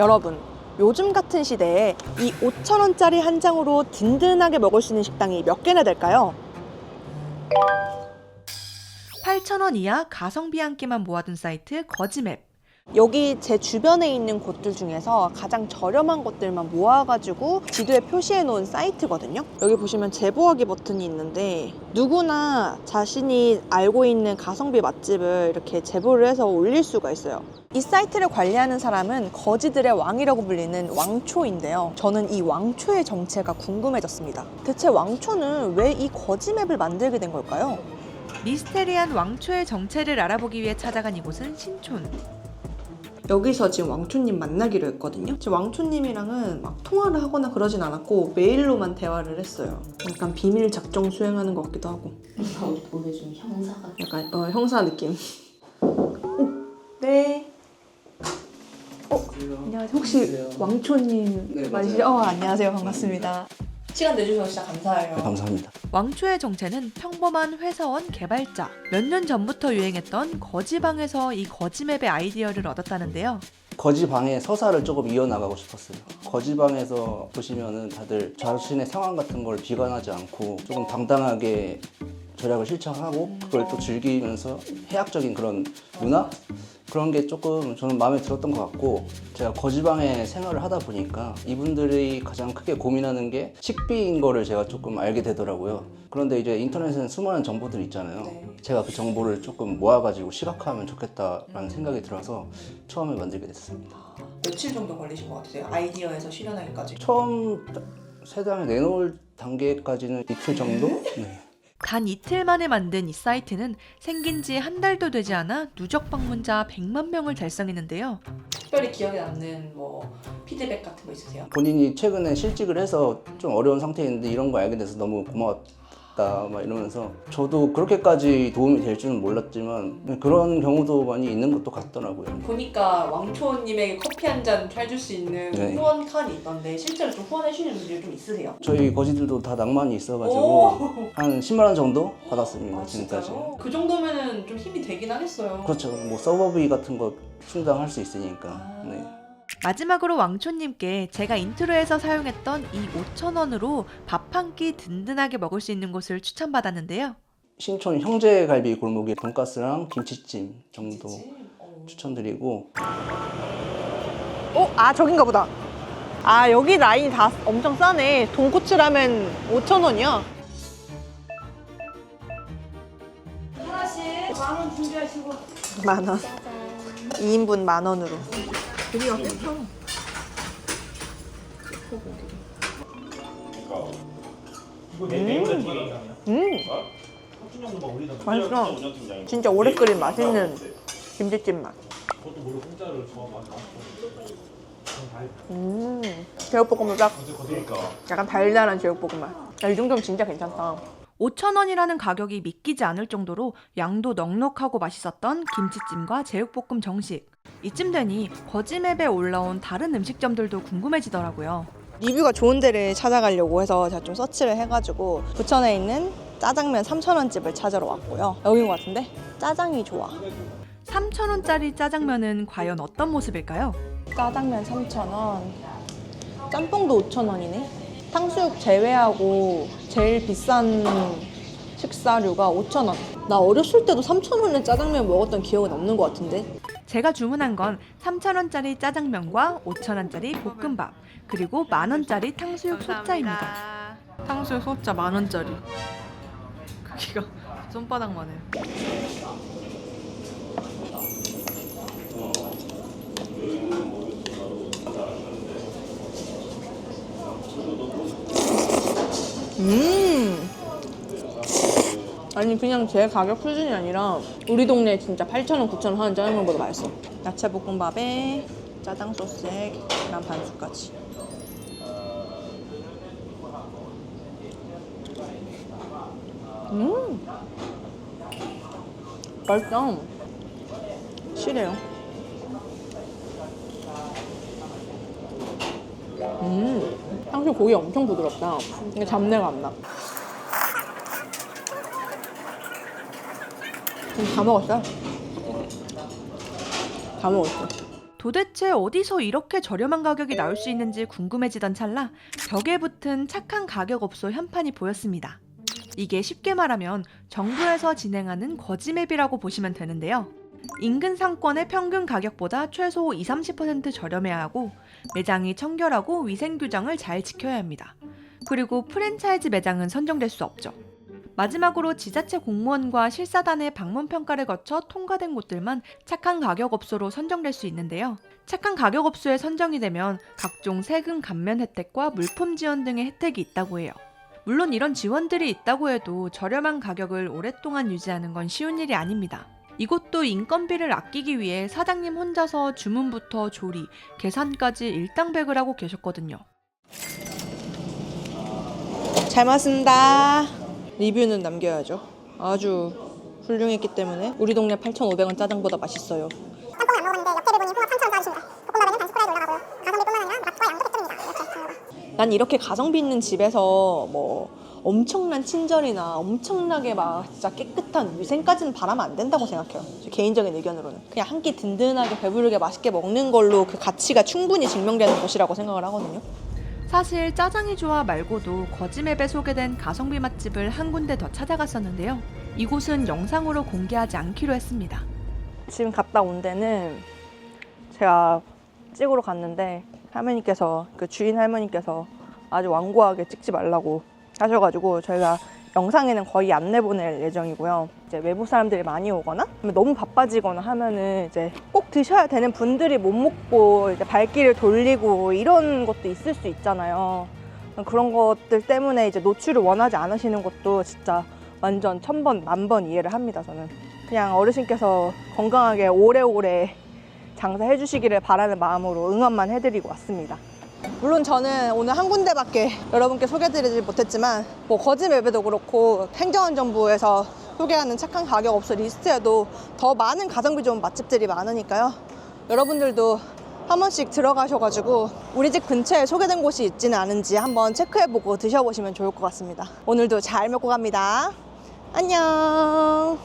여러분, 요즘 같은 시대에 이 5,000원짜리 한 장으로 든든하게 먹을 수 있는 식당이 몇 개나 될까요? 8,000원 이하 가성비 한 끼만 모아둔 사이트 거지맵. 여기 제 주변에 있는 곳들 중에서 가장 저렴한 곳들만 모아가지고 지도에 표시해 놓은 사이트거든요. 여기 보시면 제보하기 버튼이 있는데 누구나 자신이 알고 있는 가성비 맛집을 이렇게 제보를 해서 올릴 수가 있어요. 이 사이트를 관리하는 사람은 거지들의 왕이라고 불리는 왕초인데요. 저는 이 왕초의 정체가 궁금해졌습니다. 대체 왕초는 왜 이 거지맵을 만들게 된 걸까요? 미스테리한 왕초의 정체를 알아보기 위해 찾아간 이곳은 신촌. 여기서 지금 왕초님 만나기로 했거든요. 지금 왕초님이랑은 막 통화를 하거나 그러진 않았고 메일로만 대화를 했어요. 약간 비밀 작정 수행하는 것 같기도 하고. 어디 보내준 형사가 약간 형사 느낌. 네. 안녕하세요. 혹시 왕초님 네, 맞으시죠? 안녕하세요. 반갑습니다. 시간 내주셔서 진짜 감사해요. 네, 감사합니다. 왕초의 정체는 평범한 회사원 개발자. 몇 년 전부터 유행했던 거지방에서 이 거지맵의 아이디어를 얻었다는데요. 거지방의 서사를 조금 이어나가고 싶었어요. 거지방에서 보시면은 다들 자신의 상황 같은 걸 비관하지 않고 조금 당당하게 절약을 실천하고 그걸 또 즐기면서 해학적인 그런 문화? 그런 게 조금 저는 마음에 들었던 것 같고, 제가 거지방에 생활을 하다 보니까 이분들이 가장 크게 고민하는 게 식비인 거를 제가 조금 알게 되더라고요. 그런데 이제 인터넷에는 수많은 정보들이 있잖아요. 제가 그 정보를 조금 모아가지고 시각화하면 좋겠다라는 생각이 들어서 처음에 만들게 됐습니다. 며칠 정도 걸리신 것 같으세요? 아이디어에서 실현하기까지. 처음 세상에 내놓을 단계까지는 이틀 정도? 네. 단 이틀 만에 만든 이 사이트는 생긴 지 한 달도 되지 않아 누적 방문자 100만 명을 달성했는데요. 특별히 기억에 남는 뭐 피드백 같은 거 있으세요? 본인이 최근에 실직을 해서 좀 어려운 상태인데 이런 거 알게 돼서 너무 고마웠다 막 이러면서, 저도 그렇게까지 도움이 될 줄은 몰랐지만 그런 경우도 많이 있는 것도 같더라고요. 보니까 왕초님에게 커피 한 잔 해줄 수 있는 네. 후원 칸이 있던데 실제로 좀 후원해 주시는 분들이 좀 있으세요? 저희 거지들도 다 낭만이 있어가지고 오! 한 10만 원 정도 받았습니다. 지금까지. 진짜요? 그 정도면은 좀 힘이 되긴 하겠어요. 그렇죠. 뭐 서버비 같은 거 충당할 수 있으니까. 네. 마지막으로 왕초님께 제가 인트로에서 사용했던 이 5,000원으로 밥 한 끼 든든하게 먹을 수 있는 곳을 추천받았는데요. 신촌 형제갈비 골목에 돈가스랑 김치찜 정도 어. 추천드리고, 저긴가 보다. 여기 라인이 다 엄청 싸네. 돈코츠 라면 5,000원이야. 하나씩 만원 준비하시고 10,000원. 2인분 10,000원으로. 고기가 괜찮아. 이거 내일보다 되게 맛있어. 진짜 오래 끓인 맛있는 김치찜 맛. 그것도 모르고 공짜를 좋아하고 제육볶음밥 그러니까 약간 달달한 제육볶음 맛. 이 정도면 진짜 괜찮다. 5,000원이라는 가격이 믿기지 않을 정도로 양도 넉넉하고 맛있었던 김치찜과 제육볶음 정식. 이쯤 되니 거지맵에 올라온 다른 음식점들도 궁금해지더라고요. 리뷰가 좋은 데를 찾아가려고 해서 제가 좀 서치를 해가지고 부천에 있는 짜장면 3,000원 집을 찾으러 왔고요. 여긴 것 같은데? 짜장이 좋아. 3,000원짜리 짜장면은 과연 어떤 모습일까요? 짜장면 3,000원, 짬뽕도 5,000원이네. 탕수육 제외하고 제일 비싼 식사료가 5,000원. 나 어렸을 때도 3,000원에 짜장면 먹었던 기억은 없는 것 같은데. 제가 주문한 건 3,000원짜리 짜장면과 5,000원짜리 볶음밥, 그리고 10,000원짜리 탕수육 소짜입니다. 탕수육 소짜 10,000원짜리. 크기가 손바닥만 해요. 아니 그냥 제 가격 수준이 아니라 우리 동네 진짜 8,000원, 9,000원 하는 짜장면보다 맛있어. 야채 볶음밥에 짜장 소스에 계란 반숙까지. 맛있다. 실해요. 탕수육 고기 엄청 부드럽다. 근데 잡내가 안 나. 다 먹었어요? 다 먹었어. 도대체 어디서 이렇게 저렴한 가격이 나올 수 있는지 궁금해지던 찰나 벽에 붙은 착한 가격업소 현판이 보였습니다. 이게 쉽게 말하면 정부에서 진행하는 거지맵이라고 보시면 되는데요. 인근 상권의 평균 가격보다 최소 20-30% 저렴해야 하고 매장이 청결하고 위생규정을 잘 지켜야 합니다. 그리고 프랜차이즈 매장은 선정될 수 없죠. 마지막으로 지자체 공무원과 실사단의 방문 평가를 거쳐 통과된 곳들만 착한 가격업소로 선정될 수 있는데요. 착한 가격업소에 선정이 되면 각종 세금 감면 혜택과 물품 지원 등의 혜택이 있다고 해요. 물론 이런 지원들이 있다고 해도 저렴한 가격을 오랫동안 유지하는 건 쉬운 일이 아닙니다. 이곳도 인건비를 아끼기 위해 사장님 혼자서 주문부터 조리, 계산까지 일당백을 하고 계셨거든요. 잘 먹었습니다. 리뷰는 남겨야죠. 아주 훌륭했기 때문에 우리 동네 8,500원 짜장보다 맛있어요. 짬뽕은 안 먹어봤는데 옆에 보니 홍합 3,000원짜리십니다. 볶음밥에는 단수코라도 올라가고요. 가성비뿐만 아니라 맛과 양도 획득입니다. 이렇게 생각합니다. 난 이렇게 가성비 있는 집에서 뭐 엄청난 친절이나 엄청나게 막 진짜 깨끗한 위생까지는 바라면 안 된다고 생각해요. 제 개인적인 의견으로는. 그냥 한 끼 든든하게 배부르게 맛있게 먹는 걸로 그 가치가 충분히 증명되는 곳이라고 생각을 하거든요. 사실 짜장이 좋아 말고도 거지맵에 소개된 가성비 맛집을 한 군데 더 찾아갔었는데요. 이곳은 영상으로 공개하지 않기로 했습니다. 지금 갔다 온 데는 제가 찍으러 갔는데 할머니께서 그 주인 할머니께서 아주 완고하게 찍지 말라고 하셔가지고 저희가 영상에는 거의 안 내보낼 예정이고요. 이제 외부 사람들이 많이 오거나 너무 바빠지거나 하면은 이제 꼭 드셔야 되는 분들이 못 먹고 이제 발길을 돌리고 이런 것도 있을 수 있잖아요. 그런 것들 때문에 이제 노출을 원하지 않으시는 것도 진짜 완전 1000번, 10,000번 이해를 합니다. 저는 그냥 어르신께서 건강하게 오래오래 장사해 주시기를 바라는 마음으로 응원만 해드리고 왔습니다. 물론 저는 오늘 한 군데밖에 여러분께 소개해드리지 못했지만 뭐 거지맵에도 그렇고 행정안전부에서 소개하는 착한 가격업소 리스트에도 더 많은 가성비 좋은 맛집들이 많으니까요. 여러분들도 한 번씩 들어가셔가지고 우리 집 근처에 소개된 곳이 있지는 않은지 한번 체크해보고 드셔보시면 좋을 것 같습니다. 오늘도 잘 먹고 갑니다. 안녕.